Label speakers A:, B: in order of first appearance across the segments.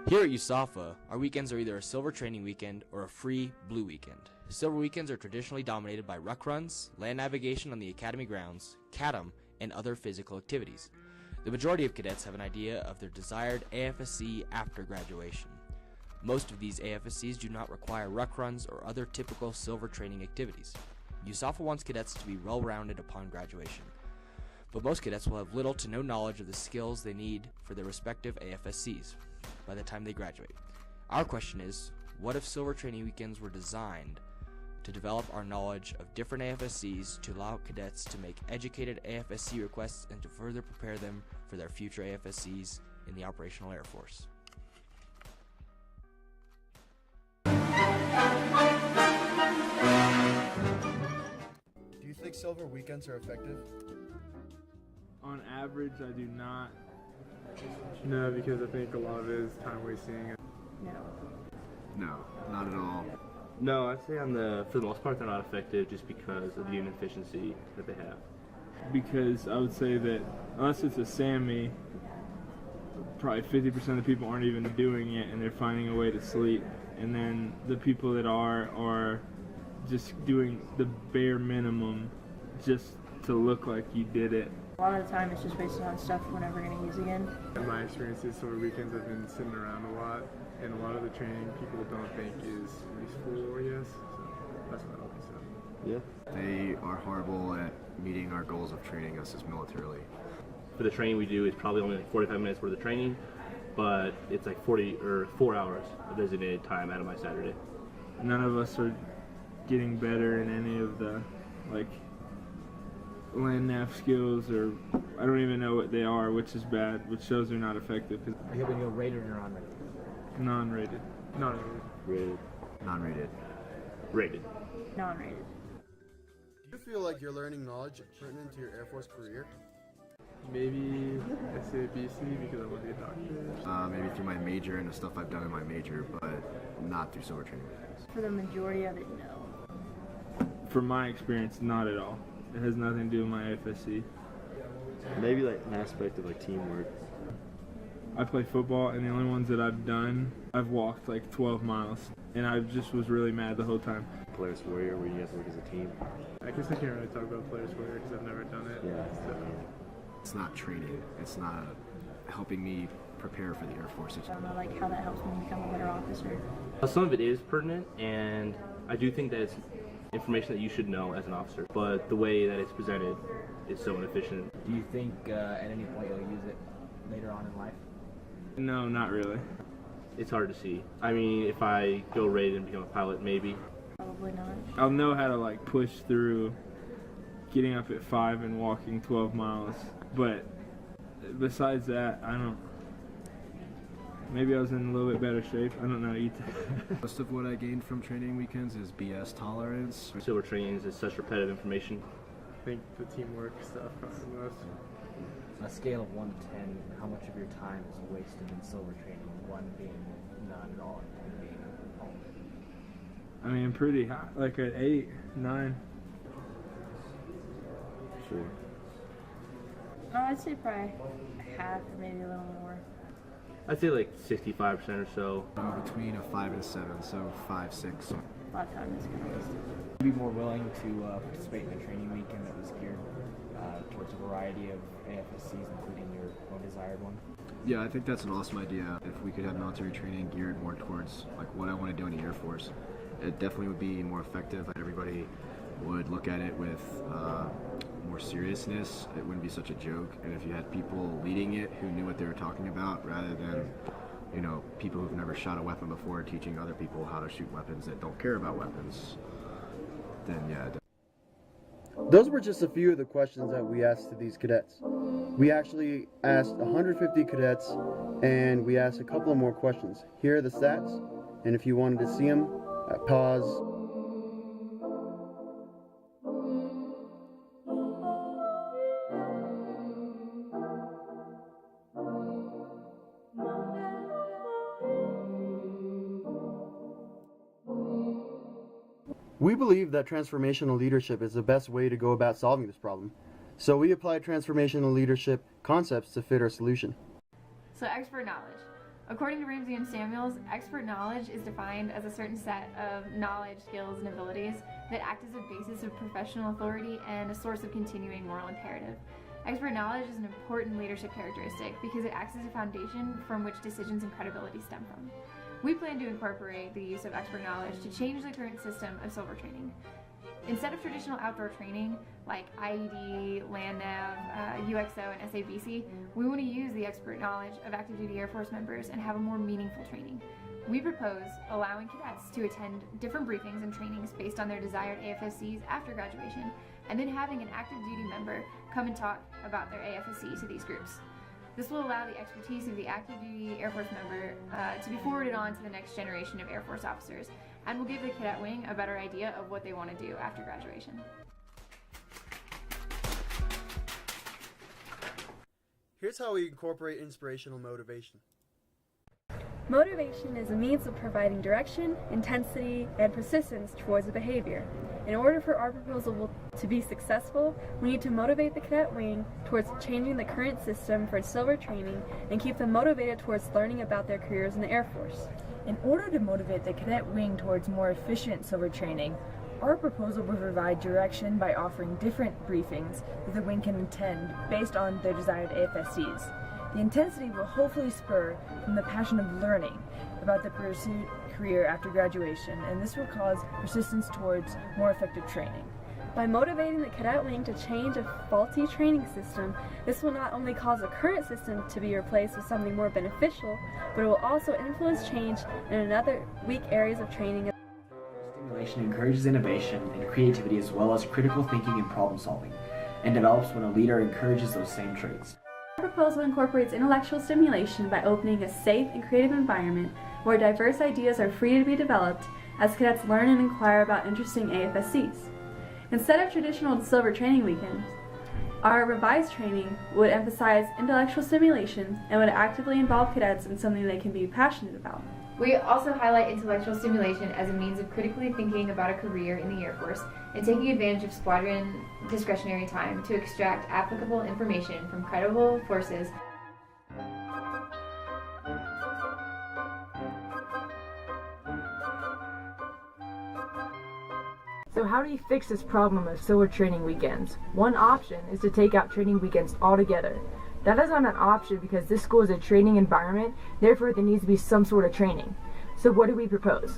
A: Here at USAFA, our weekends are either a silver training weekend or a free blue weekend. Silver weekends are traditionally dominated by ruck runs, land navigation on the academy grounds, CADM, and other physical activities. The majority of cadets have an idea of their desired AFSC after graduation. Most of these AFSCs do not require ruck runs or other typical silver training activities. USAFA wants cadets to be well-rounded upon graduation, but most cadets will have little to no knowledge of the skills they need for their respective AFSCs by the time they graduate. Our question is, what if silver training weekends were designed to develop our knowledge of different AFSCs to allow cadets to make educated AFSC requests and to further prepare them for their future AFSCs in the Operational Air Force?
B: Do you think silver weekends are effective?
C: On average, I do not. No, because I think a lot of it is time wasting.
D: No, not at all.
E: No, I'd say for the most part, they're not effective just because of the inefficiency that they have.
C: Because I would say that unless it's a SAMI, probably 50% of the people aren't even doing it and they're finding a way to sleep. And then the people that are just doing the bare minimum just to look like you did it.
F: A lot of the time it's just wasted on stuff we're never going to use again.
C: In my experiences, silver weekends I've been sitting around a lot, and a lot of the training people don't think is useful, I guess. So that's what I think.
E: Yeah.
D: They are horrible at meeting our goals of training us as militarily.
E: For the training we do, it's probably only like 45 minutes worth of training, but it's like 4 hours of designated time out of my Saturday.
C: None of us are getting better in any of the land nav skills, or I don't even know what they are, which is bad, which shows they're not effective.
A: Are you hoping to go rated or non-rated?
C: Non-rated. Non-rated.
E: Rated.
D: Non-rated.
E: Rated.
F: Non-rated.
B: Do you feel like you're learning knowledge pertinent to your Air Force career?
C: Maybe I say BC because I want to be a doctor.
D: Maybe through my major and the stuff I've done in my major, but not through silver training weekends.
F: For the majority of it, no.
C: From my experience, not at all. It has nothing to do with my AFSC.
G: Maybe like an aspect of like teamwork.
C: I play football, and the only ones that I've done, I've walked like 12 miles, and I just was really mad the whole time.
G: Players Warrior, where you have to work as a team.
C: I guess I can't really talk about Players Warrior because I've never done it.
G: Yeah.
C: So.
D: It's not training. It's not helping me prepare for the Air Force.
F: I don't know how that helps me become a better officer.
E: Some of it is pertinent, and I do think that it's information that you should know as an officer, but the way that it's presented is so inefficient.
A: Do you think at any point you'll use it later on in life?
C: No, not really.
E: It's hard to see. I mean, if I go rated and become a pilot, maybe.
F: Probably not.
C: I'll know how to push through getting up at 5 and walking 12 miles, but besides that, I don't. Maybe I was in a little bit better shape. I don't know.
D: Most of what I gained from training weekends is BS tolerance.
E: Silver trainings is such repetitive information.
C: I think the teamwork stuff costs the most.
A: On a scale of 1 to 10, how much of your time is wasted in silver training? 1 being none at all, and 10 being all.
C: I mean, pretty high, like an 8, 9.
G: Sure.
F: Oh, I'd say probably half, or maybe a little more.
E: I'd say like 65% or so.
D: Between a 5 and a 7, so 5, 6.
F: A lot of time is kind of wasted.
A: Would you be more willing to participate in a training weekend that was geared towards a variety of AFSCs, including your own desired one?
D: Yeah, I think that's an awesome idea. If we could have military training geared more towards what I want to do in the Air Force, it definitely would be more effective. Everybody would look at it with more seriousness. It wouldn't be such a joke. And if you had people leading it who knew what they were talking about, rather than people who've never shot a weapon before teaching other people how to shoot weapons that don't care about weapons, then yeah.
B: Those were just a few of the questions that we asked to these cadets. We actually asked 150 cadets, and we asked a couple of more questions. Here are the stats, and if you wanted to see them, pause. We believe that transformational leadership is the best way to go about solving this problem. So we applied transformational leadership concepts to fit our solution.
H: So expert knowledge. According to Ramsey and Samuels, expert knowledge is defined as a certain set of knowledge, skills, and abilities that act as a basis of professional authority and a source of continuing moral imperative. Expert knowledge is an important leadership characteristic because it acts as a foundation from which decisions and credibility stem from. We plan to incorporate the use of expert knowledge to change the current system of silver training. Instead of traditional outdoor training like IED, LandNav, UXO, and SABC, we want to use the expert knowledge of active duty Air Force members and have a more meaningful training. We propose allowing cadets to attend different briefings and trainings based on their desired AFSCs after graduation, and then having an active duty member come and talk about their AFSC to these groups. This will allow the expertise of the active duty Air Force member to be forwarded on to the next generation of Air Force officers, and will give the cadet wing a better idea of what they want to do after graduation.
B: Here's how we incorporate inspirational motivation.
I: Motivation is a means of providing direction, intensity, and persistence towards a behavior. In order for our proposal to be successful, we need to motivate the cadet wing towards changing the current system for silver training and keep them motivated towards learning about their careers in the Air Force.
J: In order to motivate the cadet wing towards more efficient silver training, our proposal will provide direction by offering different briefings that the wing can attend based on their desired AFSCs. The intensity will hopefully spur from the passion of learning about the pursued career after graduation, and this will cause persistence towards more effective training.
I: By motivating the cadet wing to change a faulty training system, this will not only cause the current system to be replaced with something more beneficial, but it will also influence change in other weak areas of training.
K: Stimulation encourages innovation and creativity as well as critical thinking and problem solving, and develops when a leader encourages those same traits.
I: Our proposal incorporates intellectual stimulation by opening a safe and creative environment where diverse ideas are free to be developed as cadets learn and inquire about interesting AFSCs. Instead of traditional silver training weekends, our revised training would emphasize intellectual stimulation and would actively involve cadets in something they can be passionate about.
H: We also highlight intellectual stimulation as a means of critically thinking about a career in the Air Force and taking advantage of squadron discretionary time to extract applicable information from credible sources.
J: So how do you fix this problem of silver training weekends? One option is to take out training weekends altogether. That is not an option because this school is a training environment, therefore there needs to be some sort of training. So what do we propose?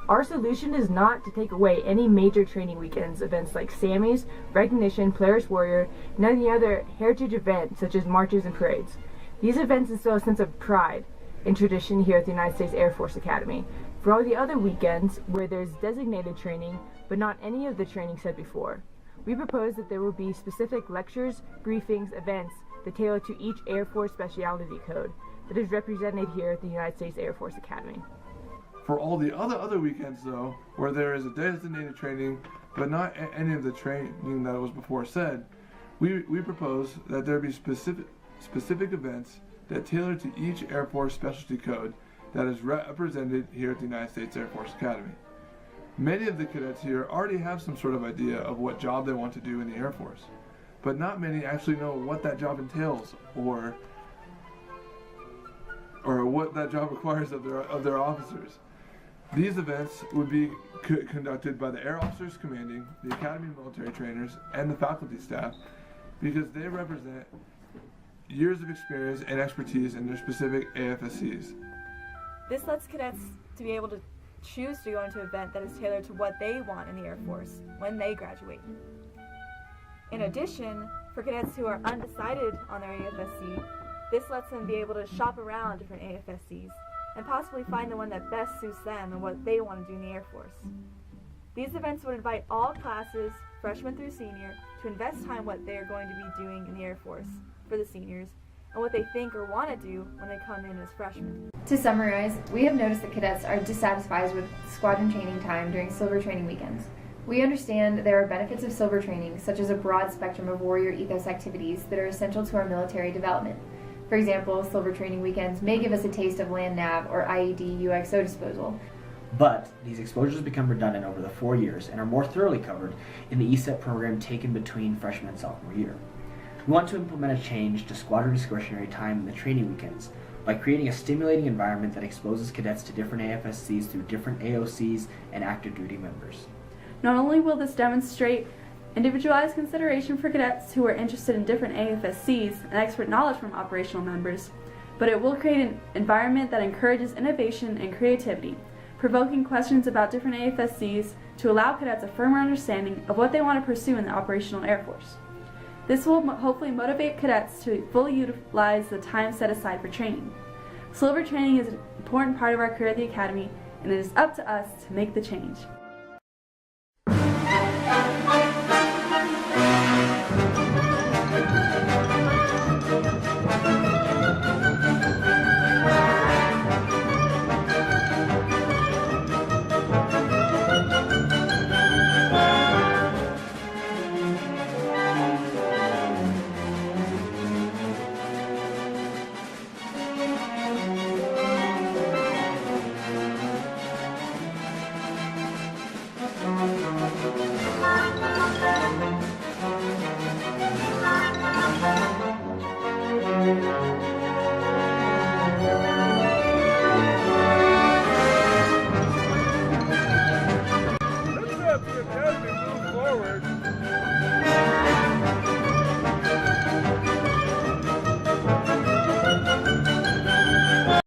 J: Our solution is not to take away any major training weekends events like SAMIs, Recognition, Polaris Warrior, and any other heritage events such as marches and parades. These events instill a sense of pride and tradition here at the United States Air Force Academy. For all the other weekends where there's designated training, but not any of the training said before, we propose that there will be specific lectures, briefings, events that tailor to each Air Force specialty code that is represented here at the United States Air Force Academy.
L: For all the other weekends, though, where there is a designated training, but not any of the training that was before said, we propose that there be specific events that tailor to each Air Force specialty code that is represented here at the United States Air Force Academy. Many of the cadets here already have some sort of idea of what job they want to do in the Air Force, but not many actually know what that job entails or what that job requires of their officers. These events would be conducted by the Air Officers Commanding, the Academy military trainers, and the faculty staff because they represent years of experience and expertise in their specific AFSCs.
I: This lets cadets to be able to choose to go into an event that is tailored to what they want in the Air Force when they graduate. In addition, for cadets who are undecided on their AFSC, this lets them be able to shop around different AFSCs and possibly find the one that best suits them and what they want to do in the Air Force. These events would invite all classes, freshman through senior, to invest time what they are going to be doing in the Air Force for the seniors and what they think or want to do when they come in as freshmen.
H: To summarize, we have noticed that cadets are dissatisfied with squadron training time during silver training weekends. We understand there are benefits of silver training, such as a broad spectrum of warrior ethos activities that are essential to our military development. For example, silver training weekends may give us a taste of LandNav or IED UXO disposal.
K: But these exposures become redundant over the 4 years and are more thoroughly covered in the ESET program taken between freshman and sophomore year. We want to implement a change to squadron discretionary time in the training weekends, by creating a stimulating environment that exposes cadets to different AFSCs through different AOCs and active duty members.
M: Not only will this demonstrate individualized consideration for cadets who are interested in different AFSCs and expert knowledge from operational members, but it will create an environment that encourages innovation and creativity, provoking questions about different AFSCs to allow cadets a firmer understanding of what they want to pursue in the operational Air Force. This will hopefully motivate cadets to fully utilize the time set aside for training. Silver training is an important part of our career at the Academy, and it is up to us to make the change.